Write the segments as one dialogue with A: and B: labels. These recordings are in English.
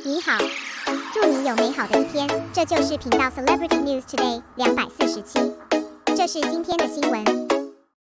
A: 你好，祝你有美好的一天。这就是频道 Celebrity News Today 247。这是今天的新闻。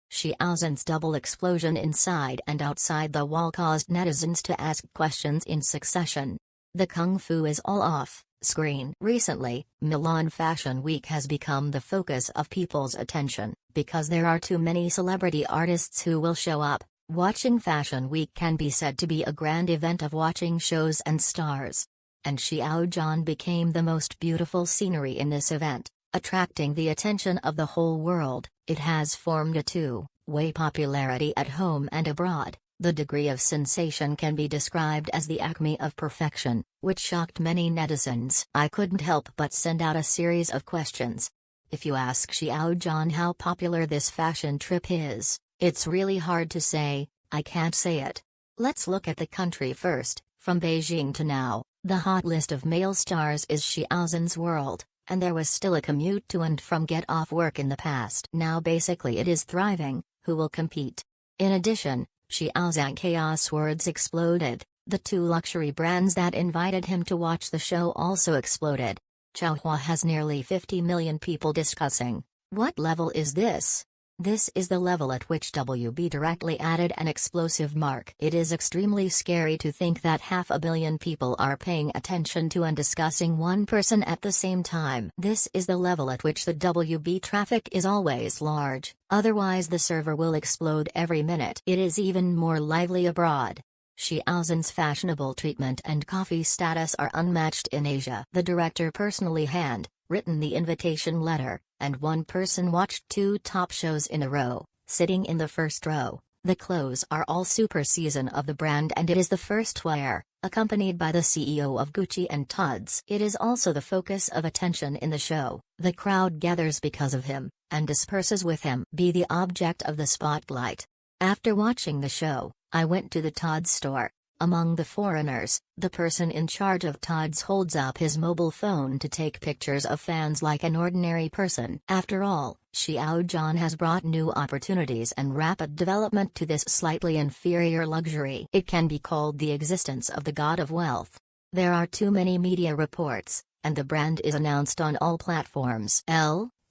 B: Xiao Zhan's double explosion inside and outside the wall caused netizens to ask questions in succession. The kung fu is all off screen. Recently, Milan Fashion Week has become the focus of people's attention, because there are too many celebrity artists who will show up. Watching Fashion Week can be said to be a grand event of watching shows and stars. And Xiao Zhan became the most beautiful scenery in this event, attracting the attention of the whole world. It has formed a two-way popularity at home and abroad. The degree of sensation can be described as the acme of perfection, which shocked many netizens. I couldn't help but send out a series of questions. If you ask Xiao Zhan how popular this fashion trip is, it's really hard to say. I can't say it. Let's look at the country first. From Beijing to now, the hot list of male stars is Xiao Zhan's world, and there was still a commute to and from get off work in the past. Now basically it is thriving. Who will compete? In addition, Xiao Zhan chaos words exploded. The two luxury brands that invited him to watch the show also exploded. Chaohua has nearly 50 million people discussing. What level is this? This is the level at which WB directly added an explosive mark. It is extremely scary to think that 500 million people are paying attention to and discussing one person at the same time. This is the level at which the WB traffic is always large, otherwise the server will explode every minute. It is even more lively abroad. Xiao Zhan's fashionable treatment and coffee status are unmatched in Asia. The director personally written the invitation letter, and one person watched two top shows in a row, sitting in the first row. The clothes are all super season of the brand and it is the first wear, accompanied by the CEO of Gucci and Tod's. It is also the focus of attention in the show. The crowd gathers because of him, and disperses with him. Be the object of the spotlight. After watching the show, I went to the Tod's store. Among the foreigners, the person in charge of Tod's holds up his mobile phone to take pictures of fans like an ordinary person. After all, Xiao Zhan has brought new opportunities and rapid development to this slightly inferior luxury. It can be called the existence of the god of wealth. There are too many media reports, and the brand is announced on all platforms.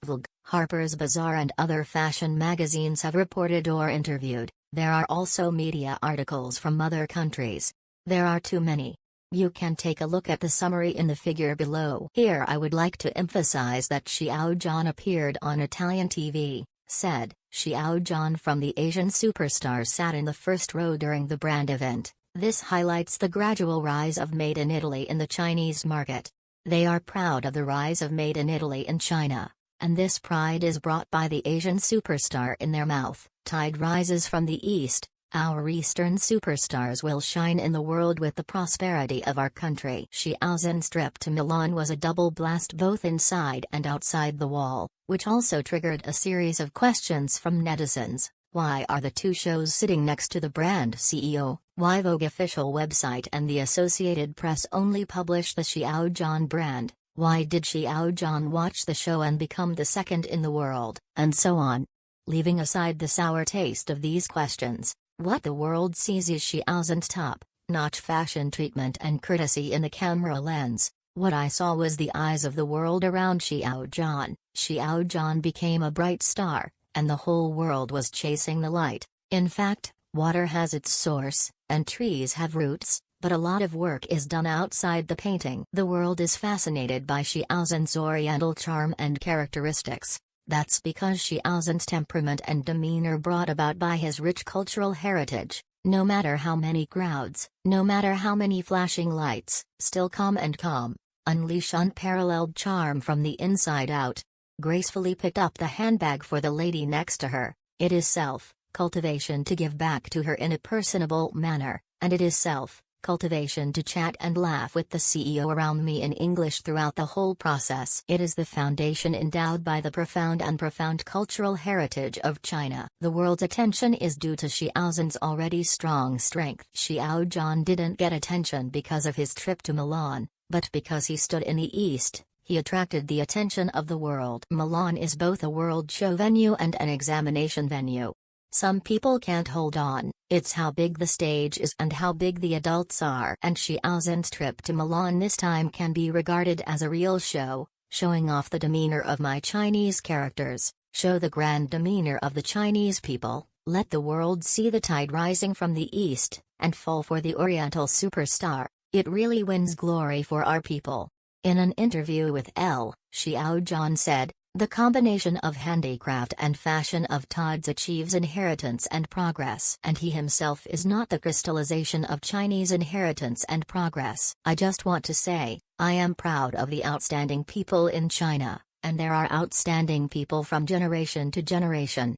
B: Vogue, Harper's Bazaar and other fashion magazines have reported or interviewed. There are also media articles from other countries. There are too many. You can take a look at the summary in the figure below. Here I would like to emphasize that Xiao Zhan appeared on Italian TV, said. Xiao Zhan from the Asian superstar sat in the first row during the brand event. This highlights the gradual rise of Made in Italy in the Chinese market. They are proud of the rise of Made in Italy in China, and this pride is brought by the Asian superstar in their mouth. Tide rises from the east. Our eastern superstars will shine in the world with the prosperity of our country. Xiao Zhan's trip to Milan was a double blast both inside and outside the wall, which also triggered a series of questions from netizens. Why are the two shows sitting next to the brand CEO? Why Vogue official website and the Associated Press only publish the Xiao Zhan brand? Why did Xiao Zhan watch the show and become the second in the world? And so on. Leaving aside the sour taste of these questions, what the world sees is Xiao Zhan's top-notch fashion treatment and courtesy in the camera lens. What I saw was the eyes of the world around Xiao Zhan. Xiao Zhan became a bright star, and the whole world was chasing the light. In fact, water has its source, and trees have roots, but a lot of work is done outside the painting. The world is fascinated by Xiao Zhan's oriental charm and characteristics. That's because Xiao Zhan's temperament and demeanor brought about by his rich cultural heritage. No matter how many crowds, no matter how many flashing lights, still calm and calm. Unleash unparalleled charm from the inside out. Gracefully picked up the handbag for the lady next to her. It is self-cultivation to give back to her in a personable manner, and it is self-cultivation to chat and laugh with the CEO around me in English throughout the whole process. It is the foundation endowed by the profound cultural heritage of China. The world's attention is due to Xiao Zhan's already strong strength. Xiao Zhan didn't get attention because of his trip to Milan, but because he stood in the east. He attracted the attention of the world. Milan is both a world show venue and an examination venue. Some people can't hold on, it's how big the stage is and how big the adults are. And Xiao Zhan's trip to Milan this time can be regarded as a real show, showing off the demeanor of my Chinese characters, show the grand demeanor of the Chinese people, let the world see the tide rising from the east, and fall for the Oriental superstar. It really wins glory for our people. In an interview with Elle, Xiao Zhan said, "The combination of handicraft and fashion of Todd's achieves inheritance and progress, and he himself is not the crystallization of Chinese inheritance and progress. I just want to say, I am proud of the outstanding people in China, and there are outstanding people from generation to generation."